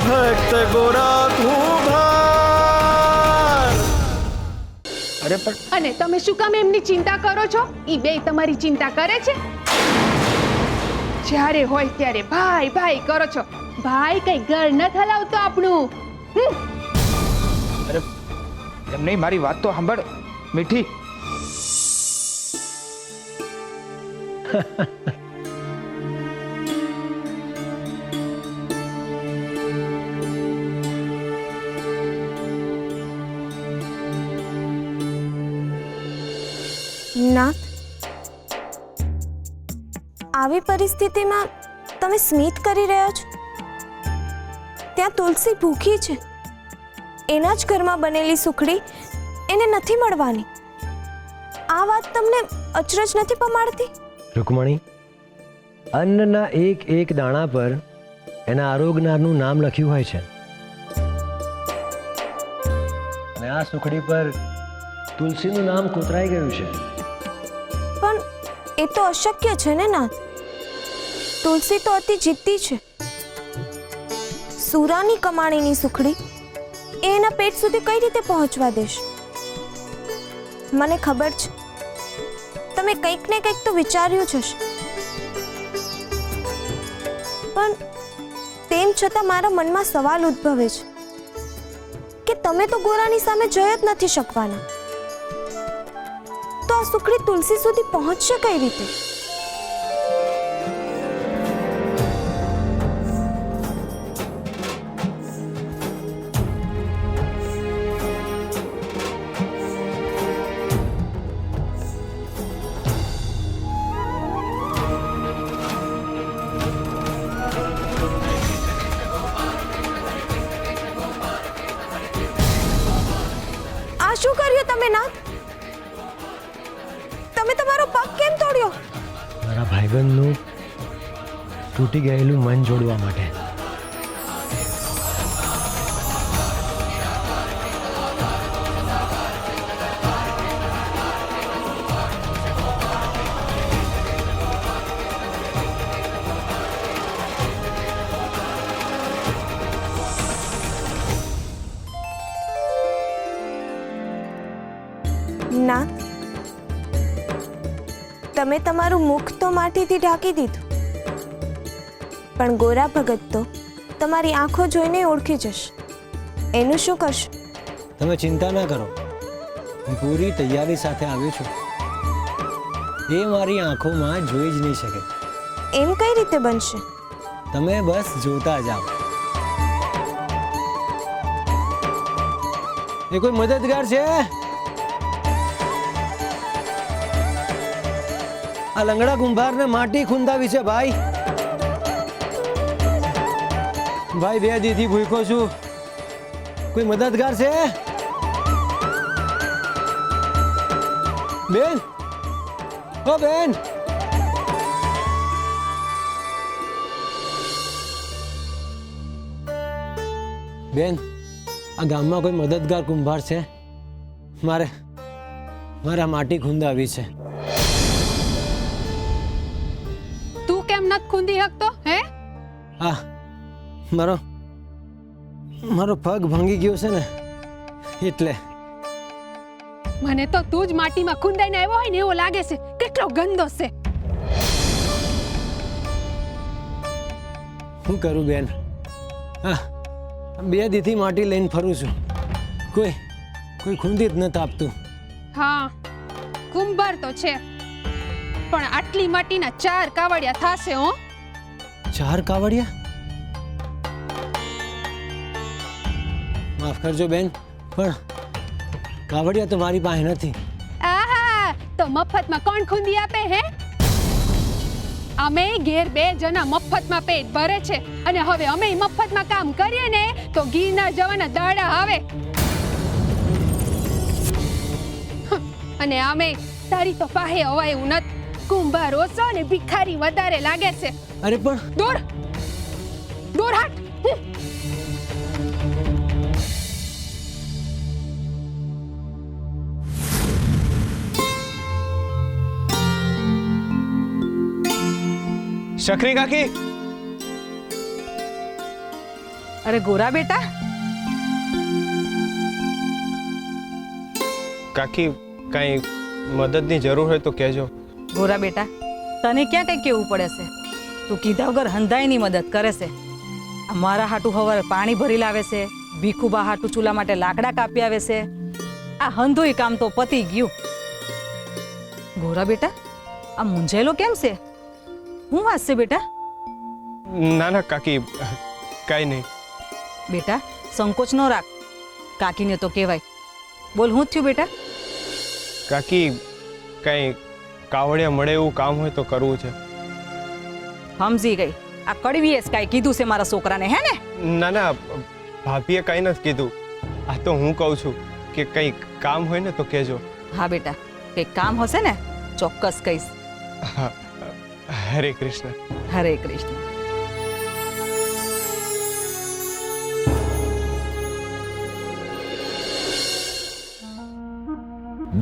ભક્ત ગોરા કુંભાર. અરે પણ અને તમે શું કામ એમની ચિંતા કરો છો? ઈ બે તમારી ચિંતા કરે છે? જ્યારે હોય ત્યારે ભાઈ ભાઈ કરો છો. ભાઈ કઈ ઘર ન હલાવતો આપણું. અરે એમ નહીં, મારી વાત તો સાંભળ મીઠી. નાથ, આવી પરિસ્થિતિમાં તમે સ્મિત કરી રહ્યા છો? ત્યાં તુલસી ભૂખી છે. એના જ ઘરમાં બનેલી સુખડી એને નથી મળવાની. આ વાત તમને અચરજ નથી પમાડતી? રૂકમણી, અન્નના એક એક દાણા પર એના આરોગનારનું નામ લખ્યું હોય છે, અને આ સુખડી પર તુલસીનું નામ કોતરાઈ ગયું છે. પણ એ તો અશક્ય છે ને નાથ. તુલસી તો અતિ જીદ્દી છે. સુરાની કમાણીની સુખડી એ એના પેટ સુધી કઈ રીતે પહોંચવા દેશે? મને ખબર છે તમે કંઈક ને કંઈક તો વિચાર્યું જ હશે, પણ તેમ છતાં મારા મનમાં સવાલ ઉદ્ભવે છે કે તમે તો ગોરાની સામે જઈ જ નથી શકવાના, તો આ સુખડી તુલસી સુધી પહોંચશે કઈ રીતે? આ શું કર્યું તમે નાથ? તમે તમારો પગ કેમ તોડ્યો? મારા ભાઈબંધનું તૂટી ગયેલું મન જોડવા માટે. નાથ, તમે તમારું મુખ તો માટીથી ઢાંકી દીધું, પણ ગોરા ભગત તો તમારી આંખો જોઈને ઓળખી જશે. એનું શું કરશો? તમે ચિંતા ના કરો, હું પૂરી તૈયારી સાથે આવ્યો છું. એ મારી આંખોમાં જોઈ જ નહીં શકે. એમ કઈ રીતે બનશે? તમે બસ જોતા જાઓ. એ કોઈ મદદગાર છે? આ લંગડા કુંભારને માટી ખૂંદાવી છે ભાઈ. ભાઈ 2 દીથી ભૂખ્યો છું, કોઈ મદદગાર છે? બેન, ઓ બેન. બેન, આ ગામમાં કોઈ મદદગાર કુંભાર છે? મારે માટી ખૂંદાવી છે. ખૂંદી હકતો હે? હા, મારો પગ ભાંગી ગયો છે ને એટલે. મને તો તું જ માટીમાં ખૂંદાઈને આવ્યો હોય ને એવો લાગે છે. કેટલો ગંદો છે. શું કરું બેન? હા, 2 દીથી માટી લઈને ફરું છું, કોઈ ખૂંદી જ નથી આપતું. હા, કુંભાર તો છે, પણ આટલી માટીના 4 કાવડિયા થાશે. હો, 4 કાવડિયા? માફ કરજો બેન, પણ કાવડિયા તો મારી પાસે નથી. આહા, તો મફતમાં કોણ ખૂંદી આપે હે? અમે ઘેર 2 જણા મફતમાં પેટ ભરે છે, અને હવે અમે મફતમાં કામ કરીએ ને તો ગીરના જવાના દાડા આવે. અને અમે તારી તો પાહે હવાયું નથી. કુંભાર ઓછો ને ભિખારી વધારે લાગે છે. અરે પણ દૂર હાટ. શકરી કાકી, અરે ગોરા બેટા, કાકી કઈ મદદની જરૂર હોય તો કહેજો. ગોરા બેટા, તને ક્યાં કઈ કેવું પડે છે? તું કીધા વગર હંધાઈની મદદ કરે છે. અમારા હાટુ હવાર પાણી ભરી લાવે છે, ભીખુબા હાટુ ચૂલા માટે લાકડા કાપી આવે છે. આ હંધુય કામ તો પતી ગયું. ગોરા બેટા, આ મૂંઝાયેલો કેમ છે? હું વાત છે બેટા? ના ના કાકી, કઈ નહીં. બેટા સંકોચ ન રાખ, કાકીને તો કહેવાય. બોલ, હું જ થયું બેટા? કાકી કઈ કાવડિયા મળે એવું કામ હોય તો કરવું છે. સમજી ગઈ. આ કડવીએ જ કાંઈ કીધું છે મારા છોકરાને, હે ને? ના ના, ભાભીએ કઈ નથી કીધું. આ તો હું કહું છું કે કઈ કામ હોય ને તો કહેજો. હા બેટા, કંઈક કામ હશે ને ચોક્કસ કહીશ. હા, હરે કૃષ્ણ. હરે કૃષ્ણ.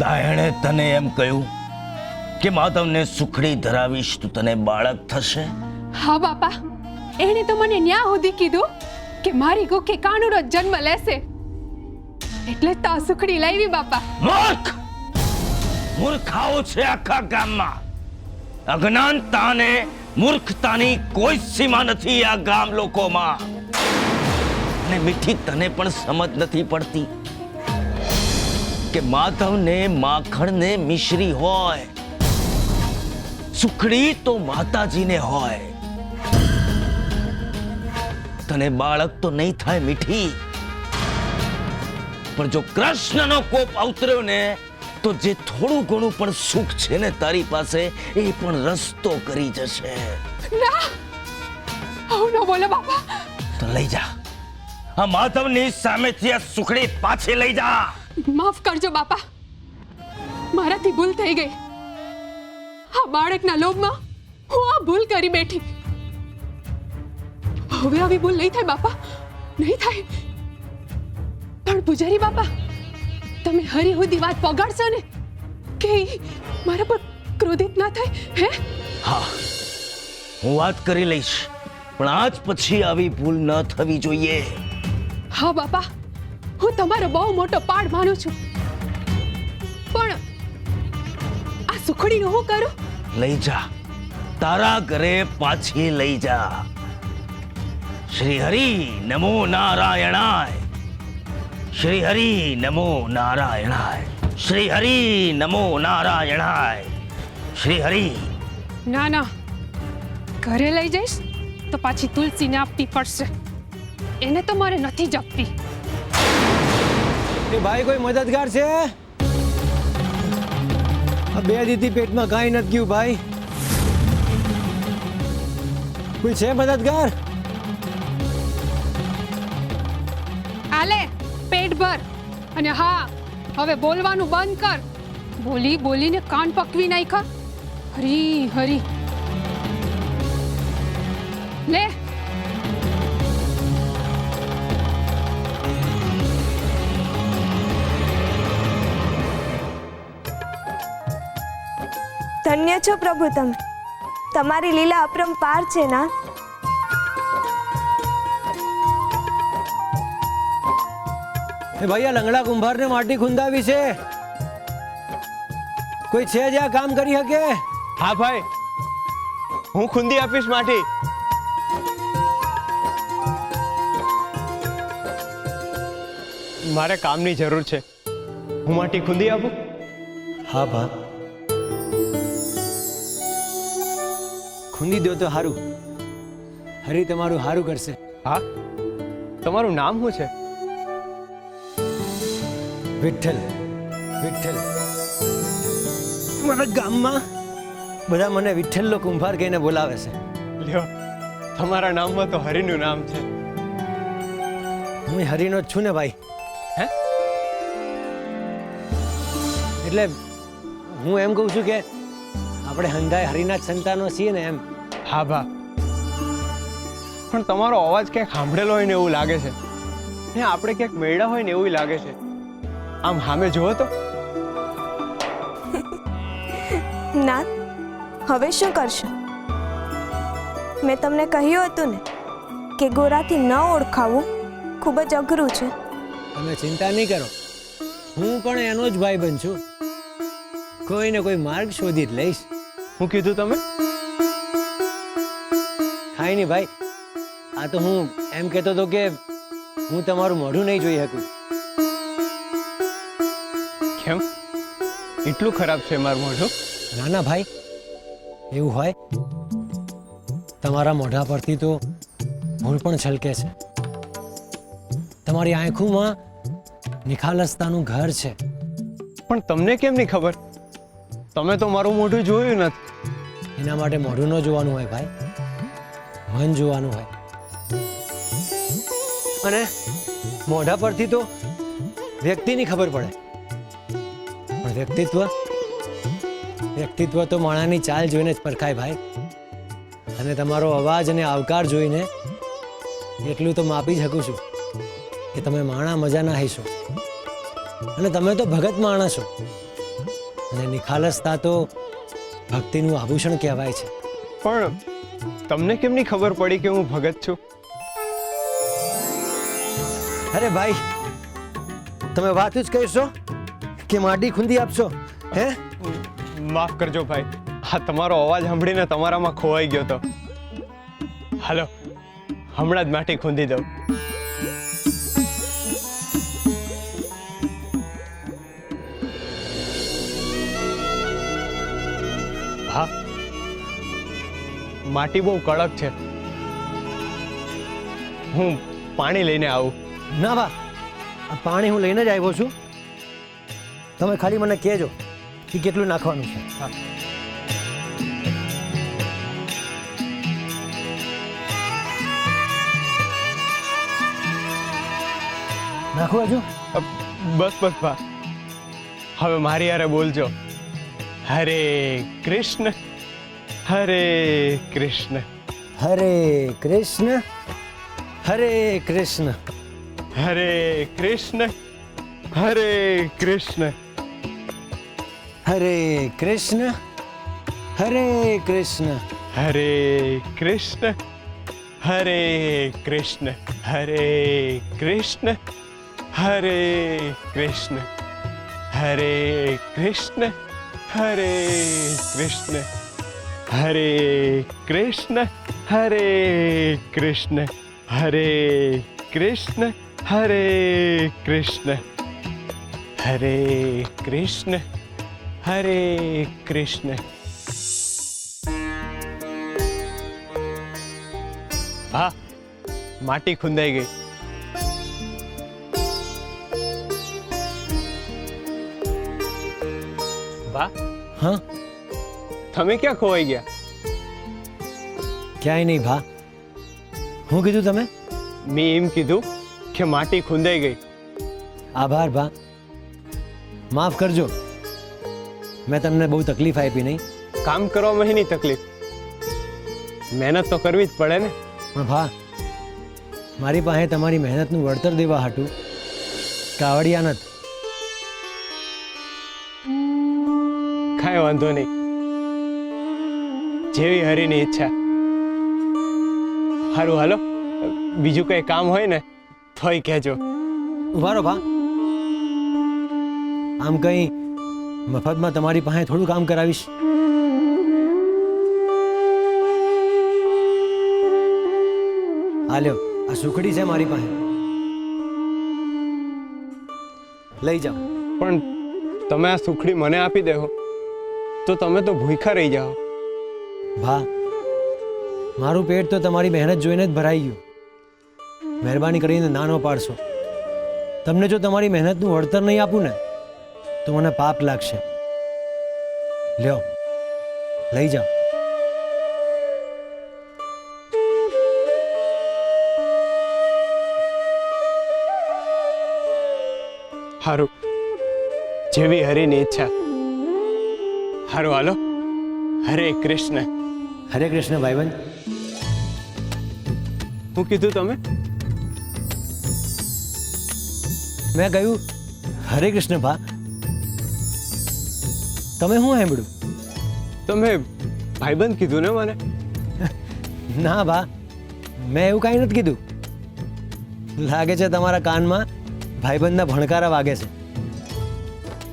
દાયણે તને એમ કહ્યું કે માધવને સુખડી ધરાવીશ તો તને બાળક થશે? હા બાપા, એણે તો મને ન્યા સુધી કીધું કે મારી કુખે કાનુડો જન્મ લેશે. એટલે જ તો આ સુખડી લાવી બાપા. મૂર્ખ! મૂર્ખાઓ છે આખા ગામમાં. અજ્ઞાનતાને મૂર્ખતાની કોઈ સીમા નથી આ ગામ લોકોમાં. અને મીઠી, તને પણ સમજ નથી પડતી કે માધવને માખણને મિશ્રી હોય, સુખડી તો માતાજીને હોય. તને બાળક તો નહીં થાય મીઠી, પણ જો કૃષ્ણનો કોપ અવતર્યો ને તો જે થોડું ઘણું પણ સુખ છે ને તારી પાસે, એ પણ રસ્તો કરી જશે. ના, આવું ન બોલો બાપા. તો લઈ જા, આ માધવની સામેથી આ સુખડી પાછી લઈ જા. માફ કરજો બાપા, મારાથી ભૂલ થઈ ગઈ. આ બાળકના લોભમાં હું આ ભૂલ કરી બેઠી. હવે આવી ભૂલ નહીં થાય બાપા, નહીં થાય. પણ પૂજારી બાપા, તમે હરી હુદી વાત પગાડશો ને કે ઈ મારા પર ક્રોધિત ના થાય, હે? હા, હું વાત કરી લઈશ, પણ આજ પછી આવી ભૂલ ન થવી જોઈએ. હા બાપા, હું તમારો બહુ મોટો પાડ માનું છું. પણ આ સુખડીનું હું કરું? લઈ જા, તારા ઘરે પાછી લઈ જા. શ્રી હરિ નમો નારાયણાય. શ્રી હરિ નમો નારાયણાય. શ્રી હરિ નમો નારાયણાય. શ્રી હરિ. ના ના, ઘરે લઈ જઈશ તો પાછી તુલસીને આપવી પડશે. એને તો મારે નથી જપવી. એ ભાઈ, કોઈ મદદગાર છે? આ બે દીદી પેટમાં કાંઈ નથી ગયું ભાઈ. કોઈ છે મદદગાર? આલે પેટ ભર. અને હા, હવે બોલવાનું બંધ કર. બોલી બોલીને કાન પકવી નાખ્યા. હરી હરી લે. ધન્ય છો પ્રભુ તમે, તમારી લીલા અપરંપાર છે ના. એ ભાઈ, આ લંગડા કુંભારને માટી ખૂંદાવી છે. કોઈ છે જે આ કામ કરી શકે? હા ભાઈ, હું ખૂંદી આપીશ માટી. મારે કામની જરૂર છે, હું માટી ખૂંદી આપું? હા ભા, ખૂંદી દો તો સારું. હરી તમારું સારું કરશે. હા, તમારું નામ શું છે? વિઠ્ઠલ. વિઠ્ઠલ. મારા ગામમાં બધા મને વિઠ્ઠલનો કુંભાર કહીને બોલાવે છે. લ્યો, તમારા નામમાં તો હરિનું નામ છે. હું હરિનો જ છું ને ભાઈ. હે? એટલે હું એમ કહું છું કે આપણે હંધાય હરિના જ સંતાનો છીએ ને એમ. હા ભા, પણ તમારો અવાજ ક્યાંક સાંભળેલો હોય ને એવું લાગે છે, ને આપણે ક્યાંક મેળા હોય ને એવું લાગે છે. આમ સામે જુઓ તો. નાથ, હવે શું કરશો? મેં તમને કહ્યું હતું ને કે ગોરાથી ન ઓળખાવું ખૂબ જ અઘરું છે. તમે ચિંતા નહીં કરો, હું પણ એનો જ ભાઈ બન છું. કોઈ ને કોઈ માર્ગ શોધી જ લઈશ. હું કીધું તમે? કાંઈ નહીં ભાઈ, આ તો હું એમ કહેતો હતો કે હું તમારું મોઢું નહીં જોઈ શકું. કેમ? એટલું ખરાબ છે મારું મોઢું? ના ના ભાઈ, એવું હોય? તમારા મોઢા પરથી તો ભૂલ પણ છલકે છે. તમારી આંખોમાં નિખાલસતાનું ઘર છે. પણ તમને કેમ નહીં ખબર? તમે તો મારું મોઢું જોયું નથી. એના માટે મોઢું ન જોવાનું હોય ભાઈ, મન જોવાનું હોય. અને મોઢા પરથી તો વ્યક્તિની ખબર પડે, પણ વ્યક્તિત્વ તો માણાની ચાલ જોઈને જ પરખાય ભાઈ. અને તમારો અવાજ અને આવકાર જોઈને એટલું તો માપી શકું છું કે તમે માણા મજાના હશો. અને તમે તો ભગત માણસ છો, અને નિખાલસતા તો ભક્તિનું આભૂષણ કહેવાય છે. પણ તમને કેમ નહીં ખબર પડી કે હું ભગત છું? અરે ભાઈ, તમે વાત જ કહેશો કે માટી ખૂંદી આપશો? હે, માફ કરજો ભાઈ, આ તમારો અવાજ સાંભળીને તમારામાં ખોવાઈ ગયો તો. હાલો, હમણાં જ માટી ખૂંદી દઉં. હા, માટી બહુ કડક છે. હું પાણી લઈને આવું. ના બા, આ પાણી હું લઈને જ આવ્યો છું. તમે ખાલી મને કહેજો કે કેટલું નાખવાનું છે. હા. નાખો હજુ? બસ બસ ભા, હવે મારી યારે બોલજો. હરે કૃષ્ણ, હરે કૃષ્ણ, હરે કૃષ્ણ, હરે કૃષ્ણ, હરે કૃષ્ણ, હરે કૃષ્ણ, હરે કૃષ્ણ, હરે કૃષ્ણ, હરે કૃષ્ણ, હરે કૃષ્ણ, હરે કૃષ્ણ, હરે કૃષ્ણ, હરે કૃષ્ણ, હરે કૃષ્ણ, હરે કૃષ્ણ, હરે કૃષ્ણ, હરે કૃષ્ણ, હરે કૃષ્ણ, હરે કૃષ્ણ, હરે કૃષ્ણ. હા, માટી ખૂંદાઈ ગઈ. વાહ, હા, તમે ક્યાં ખોવાઈ ગયા? ક્યાંય નહીં ભા. શું કીધું તમે? મેં એમ કીધું કે માટી ખૂંદાઈ ગઈ. આભાર ભા, માફ કરજો, મેં તમને બહુ તકલીફ આપી નહીં. કામ કરવામાં એની તકલીફ, મહેનત તો કરવી જ પડે ને. પણ ભા, મારી પાસે તમારી મહેનતનું વળતર દેવા હાટું કાવડિયા નથી. કાંઈ વાંધો નહીં, જેવી હરીની ઈચ્છા. સારું, હાલો, બીજું કઈ કામ હોય ને તોય કહેજો. ઉભા રહો ભા, આમ કંઈ મફતમાં તમારી પાસે થોડું કામ કરાવીશ? હાલ્યો, આ સુખડી છે મારી પાસે, લઈ જાઓ. પણ તમે આ સુખડી મને આપી દેહો તો તમે તો ભૂખ્યા રહી જાઓ. ભા, મારું પેટ તો તમારી મહેનત જોઈને જ ભરાઈ ગયું. મહેરબાની કરીને ના ન પાડશો. તમને જો તમારી મહેનતનું વળતર નહીં આપું ને તો મને પાપ લાગશે. લ્યો, લઈ જાઓ. સારું, જેવી હરીની ઈચ્છા. સારું, હાલો, હરે કૃષ્ણ. હરે કૃષ્ણ ભાઈબંધ. શું કીધું તમે? મેં કહ્યું હરે કૃષ્ણ ભા. તમે શું સાંભળ્યું? તમે ભાઈબંધ કીધું ને મને? ના ભા, મેં એવું કાંઈ નથી કીધું. લાગે છે તમારા કાનમાં ભાઈબંધના ભણકારા વાગે છે.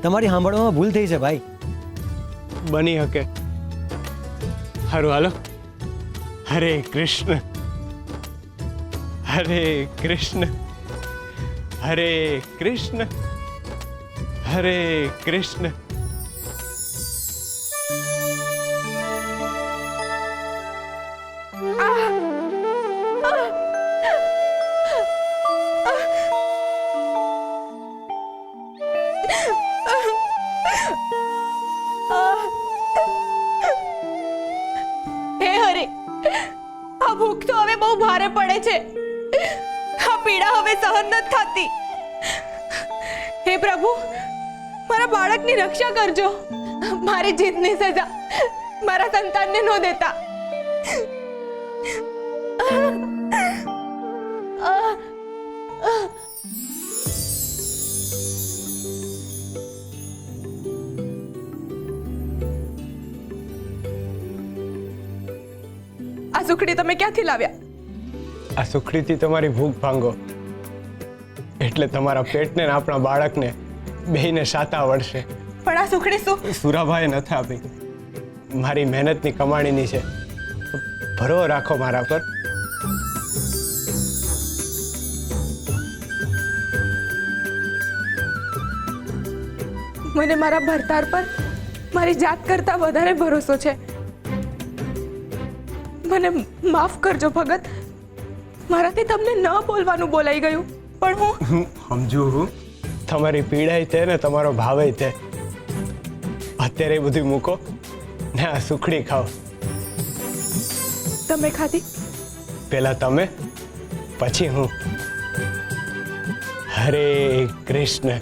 તમારી સાંભળવામાં ભૂલ થઈ છે ભાઈ. બની શકે. હારું હાલો. હરે કૃષ્ણ હરે કૃષ્ણ હરે કૃષ્ણ હરે કૃષ્ણ. હે હરે, આ ભૂખ તો હવે બહુ ભારે પડે છે. આ પીડા હવે સહન નથી થતી. હે પ્રભુ, મારા બાળકની રક્ષા કરજો. મારી જીતની સજા મારા સંતાનને ન દેતા. આ સુખડી તમે ક્યાંથી લાવ્યા? આ સુખડીથી તમારી ભૂખ ભાંગો એટલે તમારા પેટને ને આપણા બાળકને બેયને સાતા વળશે. પણ આ સુખડી શું? સુરાભાઈએ નથી આપી, મારી મહેનતની કમાણીની છે. ભરો રાખો મારા પર. મને મારા ભરતાર પર મારી જાત કરતા વધારે ભરોસો છે. મને માફ કરજો ભગત, મારાથી તમને ન બોલવાનું બોલાઈ ગયું. પણ હું સમજુ હું તમારી પીડાય તે ને તમારો ભાવે તે. અત્યારે એ બધું મૂકો ને આ સુખડી ખાઓ. તમે ખાધી? પહેલા તમે પછી હું. હરે કૃષ્ણ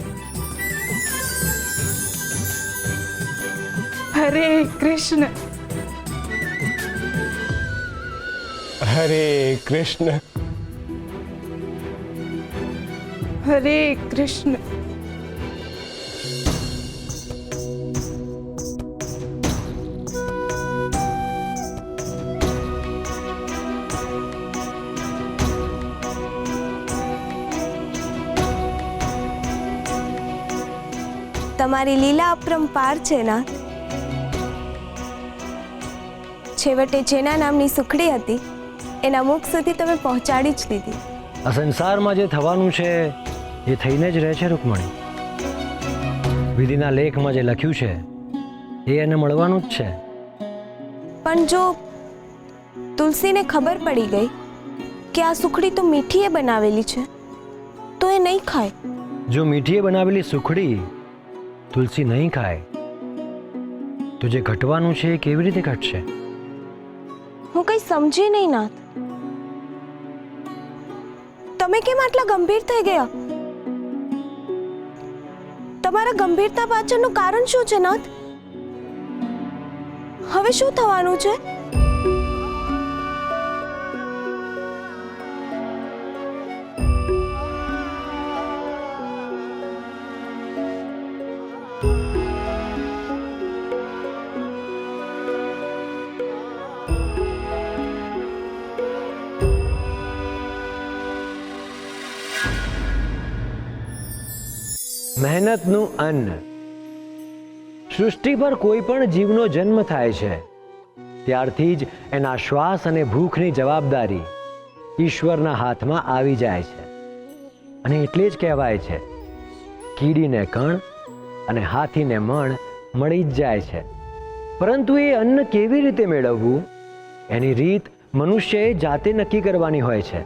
હરે કૃષ્ણ હરે કૃષ્ણ હરે કૃષ્ણ. તમારી લીલા અપરંપાર છે નાથ. છેવટે જેના નામની સુખડી હતી એના મુખ સુધી તમે પહોંચાડી જ દીધી. આ સંસારમાં જે થવાનું છે એ થઈને જ રહે છે રૂકમણી. વિધિના લેખમાં જે લખ્યું છે એ એને મળવાનું જ છે. પણ જો તુલસીને ખબર પડી ગઈ કે આ સુખડી તો મીઠીએ બનાવેલી છે તો એ નહીં ખાય. જો મીઠીએ બનાવેલી સુખડી તુલસી નહીં ખાય તો જે ઘટવાનું છે એ કેવી રીતે ઘટશે? હું કઈ સમજી નહીં નાથ. તમે કેમ આટલા ગંભીર થઈ ગયા? તમારા ગંભીરતા પાછળનું કારણ શું છે નાથ? હવે શું થવાનું છે? મહેનતનું અન્ન. સૃષ્ટિ પર કોઈ પણ જીવનો જન્મ થાય છે ત્યારથી જ એના શ્વાસ અને ભૂખની જવાબદારી ઈશ્વરના હાથમાં આવી જાય છે. અને એટલે જ કહેવાય છે કીડીને કણ અને હાથીને મણ મળી જ જાય છે. પરંતુ એ અન્ન કેવી રીતે મેળવવું એની રીત મનુષ્યએ જાતે નક્કી કરવાની હોય છે.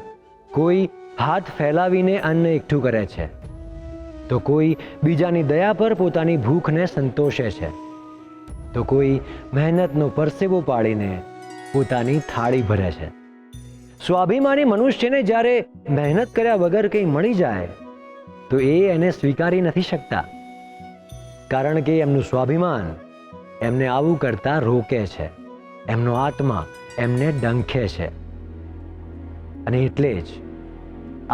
કોઈ હાથ ફેલાવીને અન્ન એકઠું કરે છે તો કોઈ બીજાની દયા પર પોતાની ભૂખને સંતોષે છે તો કોઈ મહેનતનો પરસેવો પાડીને પોતાની થાળી ભરે છે. સ્વાભિમાની મનુષ્યને જ્યારે મહેનત કર્યા વગર કંઈ મળી જાય તો એ એને સ્વીકારી નથી શકતા, કારણ કે એમનું સ્વાભિમાન એમને આવું કરતા રોકે છે. એમનો આત્મા એમને ડંખે છે. અને એટલે જ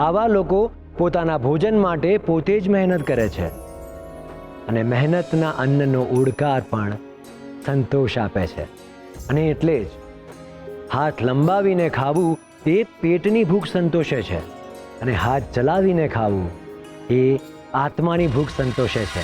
આવા લોકો પોતાના ભોજન માટે પોતે જ મહેનત કરે છે. અને મહેનતના અન્નનો ઉડકાર પણ સંતોષ આપે છે. અને એટલે જ હાથ લંબાવીને ખાવું તે પેટની ભૂખ સંતોષે છે અને હાથ ચલાવીને ખાવું એ આત્માની ભૂખ સંતોષે છે.